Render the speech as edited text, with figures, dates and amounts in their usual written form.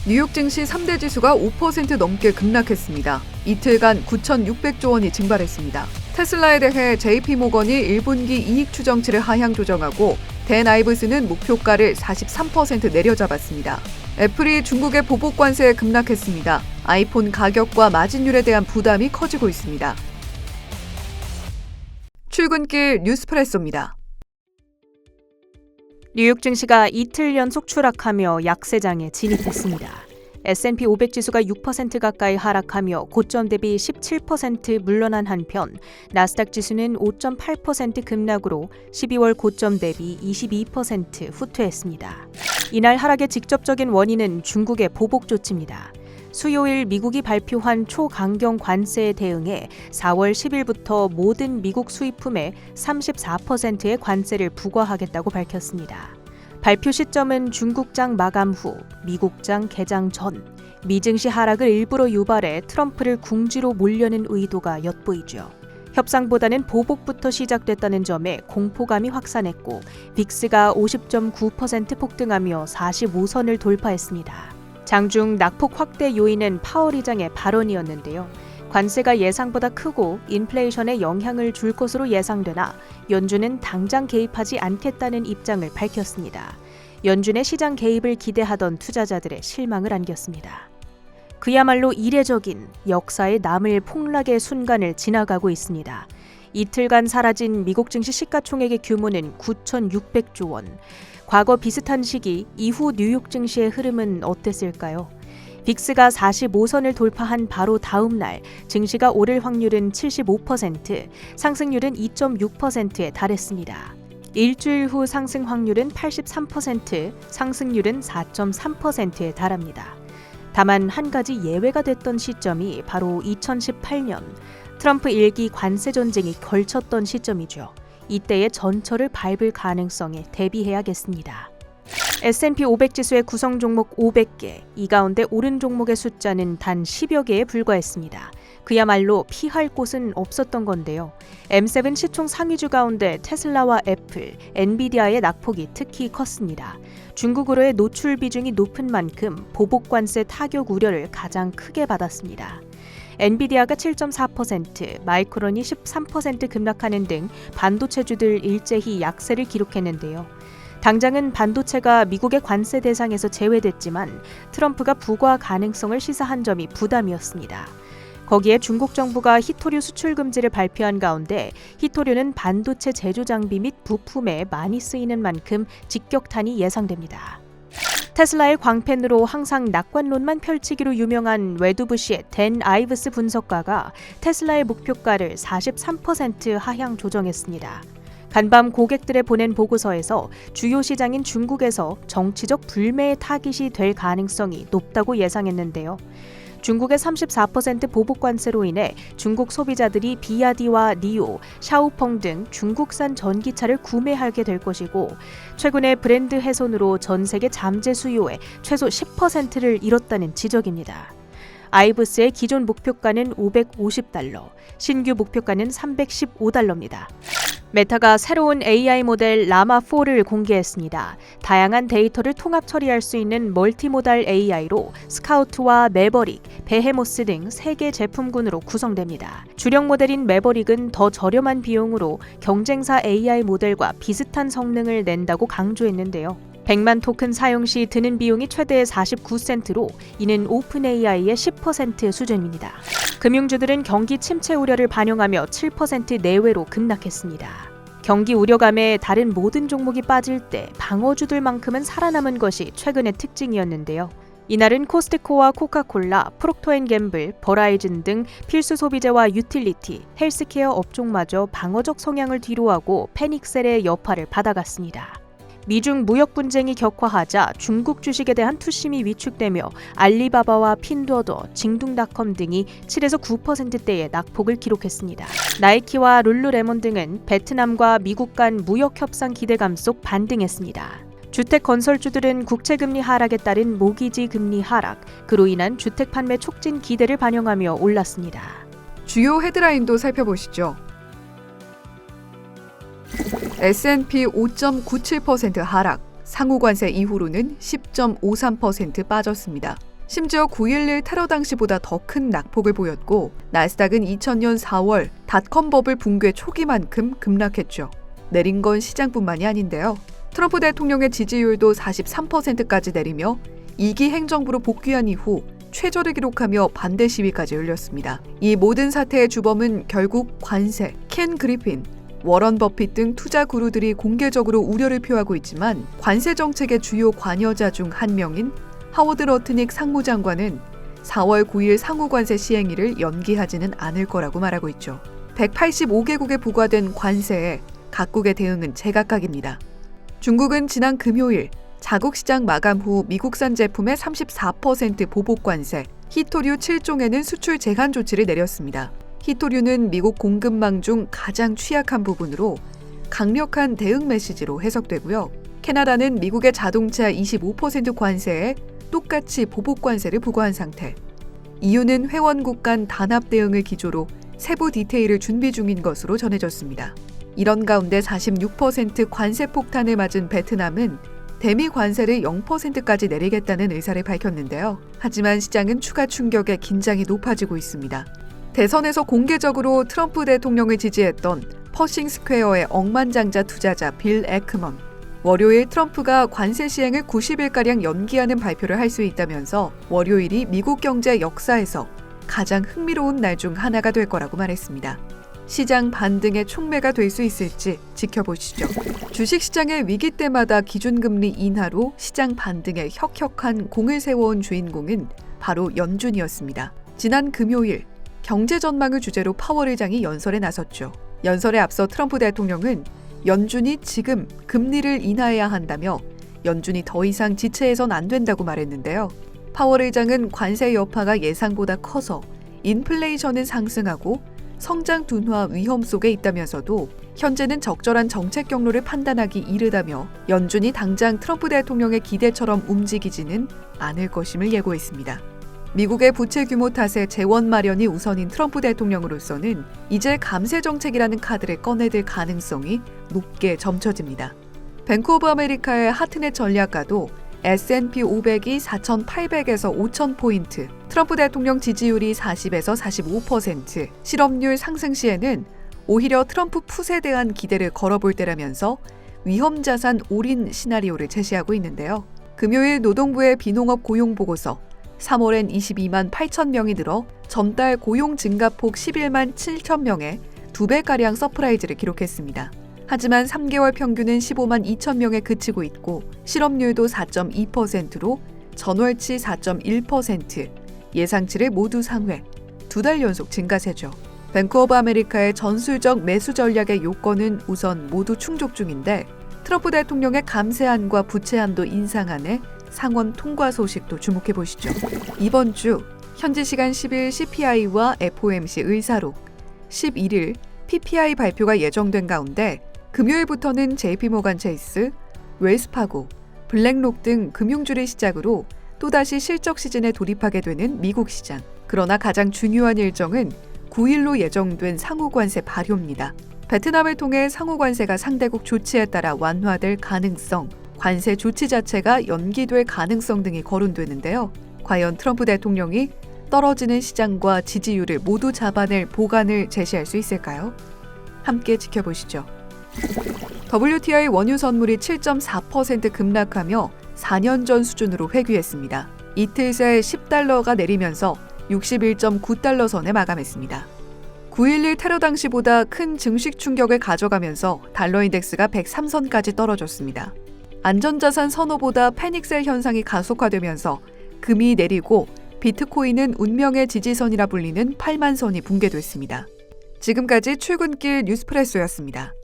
뉴욕 증시 3대 지수가 5% 넘게 급락했습니다. 이틀간 9,600조 원이 증발했습니다. 테슬라에 대해 JP모건이 1분기 이익 추정치를 하향 조정하고 댄 아이브스는 목표가를 43% 내려잡았습니다. 애플이 중국의 보복 관세에 급락했습니다. 아이폰 가격과 마진율에 대한 부담이 커지고 있습니다. 출근길 뉴스프레소입니다. 뉴욕 증시가 이틀 연속 추락하며 약세장에 진입했습니다. S&P 500 지수가 6% 가까이 하락하며 고점 대비 17% 물러난 한편 나스닥 지수는 5.8% 급락으로 12월 고점 대비 22% 후퇴했습니다. 이날 하락의 직접적인 원인은 중국의 보복 조치입니다. 수요일 미국이 발표한 초강경 관세에 대응해 4월 10일부터 모든 미국 수입품에 34%의 관세를 부과하겠다고 밝혔습니다. 발표 시점은 중국장 마감 후, 미국장 개장 전, 미 증시 하락을 일부러 유발해 트럼프를 궁지로 몰려는 의도가 엿보이죠. 협상보다는 보복부터 시작됐다는 점에 공포감이 확산했고 빅스가 50.9% 폭등하며 45선을 돌파했습니다. 장중 낙폭 확대 요인은 파월 의장의 발언이었는데요. 관세가 예상보다 크고 인플레이션에 영향을 줄 것으로 예상되나 연준은 당장 개입하지 않겠다는 입장을 밝혔습니다. 연준의 시장 개입을 기대하던 투자자들의 실망을 안겼습니다. 그야말로 이례적인 역사에 남을 폭락의 순간을 지나가고 있습니다. 이틀간 사라진 미국 증시 시가총액의 규모는 9,600조 원. 과거 비슷한 시기 이후 뉴욕 증시의 흐름은 어땠을까요? 빅스가 45선을 돌파한 바로 다음 날 증시가 오를 확률은 75%, 상승률은 2.6%에 달했습니다. 일주일 후 상승 확률은 83%, 상승률은 4.3%에 달합니다. 다만 한 가지 예외가 됐던 시점이 바로 2018년 트럼프 1기 관세 전쟁이 걸쳤던 시점이죠. 이때의 전철을 밟을 가능성에 대비해야겠습니다. S&P 500 지수의 구성 종목 500개, 이 가운데 오른 종목의 숫자는 단 10여 개에 불과했습니다. 그야말로 피할 곳은 없었던 건데요. M7 시총 상위주 가운데 테슬라와 애플, 엔비디아의 낙폭이 특히 컸습니다. 중국으로의 노출 비중이 높은 만큼 보복 관세 타격 우려를 가장 크게 받았습니다. 엔비디아가 7.4%, 마이크론이 13% 급락하는 등 반도체주들 일제히 약세를 기록했는데요. 당장은 반도체가 미국의 관세 대상에서 제외됐지만 트럼프가 부과 가능성을 시사한 점이 부담이었습니다. 거기에 중국 정부가 히토류 수출 금지를 발표한 가운데 히토류는 반도체 제조 장비 및 부품에 많이 쓰이는 만큼 직격탄이 예상됩니다. 테슬라의 광팬으로 항상 낙관론만 펼치기로 유명한 웨두부시의 댄 아이브스 분석가가 테슬라의 목표가를 43% 하향 조정했습니다. 간밤 고객들에 보낸 보고서에서 주요 시장인 중국에서 정치적 불매의 타깃이 될 가능성이 높다고 예상했는데요. 중국의 34% 보복 관세로 인해 중국 소비자들이 비야디와 니오, 샤오펑 등 중국산 전기차를 구매하게 될 것이고 최근에 브랜드 훼손으로 전 세계 잠재 수요의 최소 10%를 잃었다는 지적입니다. 아이브스의 기존 목표가는 $550, 신규 목표가는 $315입니다. 메타가 새로운 AI 모델 라마4를 공개했습니다. 다양한 데이터를 통합 처리할 수 있는 멀티모달 AI로 스카우트와 매버릭, 베헤모스 등 3개 제품군으로 구성됩니다. 주력 모델인 매버릭은 더 저렴한 비용으로 경쟁사 AI 모델과 비슷한 성능을 낸다고 강조했는데요. 100만 토큰 사용 시 드는 비용이 최대 49센트로 이는 오픈 AI의 10% 수준입니다. 금융주들은 경기 침체 우려를 반영하며 7% 내외로 급락했습니다. 경기 우려감에 다른 모든 종목이 빠질 때 방어주들만큼은 살아남은 것이 최근의 특징이었는데요. 이날은 코스트코와 코카콜라, 프록터앤갬블, 버라이즌 등 필수 소비재와 유틸리티, 헬스케어 업종마저 방어적 성향을 뒤로하고 패닉셀의 여파를 받아갔습니다. 미중 무역 분쟁이 격화하자 중국 주식에 대한 투심이 위축되며 알리바바와 핀두어더, 징둥닷컴 등이 7에서 9%대의 낙폭을 기록했습니다. 나이키와 룰루레몬 등은 베트남과 미국 간 무역 협상 기대감 속 반등했습니다. 주택 건설주들은 국채금리 하락에 따른 모기지 금리 하락, 그로 인한 주택 판매 촉진 기대를 반영하며 올랐습니다. 주요 헤드라인도 살펴보시죠. S&P 5.97% 하락, 상호관세 이후로는 10.53% 빠졌습니다. 심지어 9.11 테러 당시보다 더 큰 낙폭을 보였고 나스닥은 2000년 4월 닷컴 버블 붕괴 초기만큼 급락했죠. 내린 건 시장뿐만이 아닌데요. 트럼프 대통령의 지지율도 43%까지 내리며 2기 행정부로 복귀한 이후 최저를 기록하며 반대 시위까지 열렸습니다. 이 모든 사태의 주범은 결국 관세, 켄 그리핀, 워런 버핏 등 투자 구루들이 공개적으로 우려를 표하고 있지만 관세 정책의 주요 관여자 중 한 명인 하워드 러트닉 상무장관은 4월 9일 상호관세 시행일을 연기하지는 않을 거라고 말하고 있죠. 185개국에 부과된 관세에 각국의 대응은 제각각입니다. 중국은 지난 금요일 자국 시장 마감 후 미국산 제품의 34% 보복 관세, 히토류 7종에는 수출 제한 조치를 내렸습니다. 히토류는 미국 공급망 중 가장 취약한 부분으로 강력한 대응 메시지로 해석되고요. 캐나다는 미국의 자동차 25% 관세에 똑같이 보복 관세를 부과한 상태. EU는 회원국 간 단합 대응을 기조로 세부 디테일을 준비 중인 것으로 전해졌습니다. 이런 가운데 46% 관세 폭탄을 맞은 베트남은 대미 관세를 0%까지 내리겠다는 의사를 밝혔는데요. 하지만 시장은 추가 충격에 긴장이 높아지고 있습니다. 대선에서 공개적으로 트럼프 대통령을 지지했던 퍼싱 스퀘어의 억만장자 투자자 빌 에크먼. 월요일 트럼프가 관세 시행을 90일가량 연기하는 발표를 할 수 있다면서 월요일이 미국 경제 역사에서 가장 흥미로운 날 중 하나가 될 거라고 말했습니다. 시장 반등의 촉매가 될 수 있을지 지켜보시죠. 주식시장의 위기 때마다 기준금리 인하로 시장 반등에 혁혁한 공을 세워온 주인공은 바로 연준이었습니다. 지난 금요일 경제 전망을 주제로 파월 의장이 연설에 나섰죠. 연설에 앞서 트럼프 대통령은 연준이 지금 금리를 인하해야 한다며 연준이 더 이상 지체해선 안 된다고 말했는데요. 파월 의장은 관세 여파가 예상보다 커서 인플레이션은 상승하고 성장 둔화 위험 속에 있다면서도 현재는 적절한 정책 경로를 판단하기 이르다며 연준이 당장 트럼프 대통령의 기대처럼 움직이지는 않을 것임을 예고했습니다. 미국의 부채 규모 탓에 재원 마련이 우선인 트럼프 대통령으로서는 이제 감세 정책이라는 카드를 꺼내들 가능성이 높게 점쳐집니다. 뱅크 오브 아메리카의 하트넷 전략가도 S&P 500이 4,800에서 5,000포인트, 트럼프 대통령 지지율이 40에서 45%, 실업률 상승 시에는 오히려 트럼프 풋에 대한 기대를 걸어볼 때라면서 위험자산 올인 시나리오를 제시하고 있는데요. 금요일 노동부의 비농업 고용보고서 3월엔 22만 8천 명이 늘어 전달 고용 증가폭 11만 7천 명에 2배가량 서프라이즈를 기록했습니다. 하지만 3개월 평균은 15만 2천 명에 그치고 있고 실업률도 4.2%로 전월치 4.1%, 예상치를 모두 상회, 2달 연속 증가세죠. 뱅크 오브 아메리카의 전술적 매수 전략의 요건은 우선 모두 충족 중인데 트럼프 대통령의 감세안과 부채안도 인상안에 상원 통과 소식도 주목해 보시죠. 이번 주 현지 시간 10일 CPI와 FOMC 의사록, 11일 PPI 발표가 예정된 가운데 금요일부터는 JP모간 체이스, 웰스파고, 블랙록 등 금융주를 시작으로 또다시 실적 시즌에 돌입하게 되는 미국 시장. 그러나 가장 중요한 일정은 9일로 예정된 상호관세 발효입니다. 베트남을 통해 상호관세가 상대국 조치에 따라 완화될 가능성, 관세 조치 자체가 연기될 가능성 등이 거론되는데요. 과연 트럼프 대통령이 떨어지는 시장과 지지율을 모두 잡아낼 보관을 제시할 수 있을까요? 함께 지켜보시죠. WTI 원유 선물이 7.4% 급락하며 4년 전 수준으로 회귀했습니다. 이틀 새 $10가 내리면서 61.9달러 선에 마감했습니다. 9.11 테러 당시보다 큰 증식 충격을 가져가면서 달러 인덱스가 103선까지 떨어졌습니다. 안전자산 선호보다 패닉셀 현상이 가속화되면서 금이 내리고 비트코인은 운명의 지지선이라 불리는 8만 선이 붕괴됐습니다. 지금까지 출근길 뉴스프레소였습니다.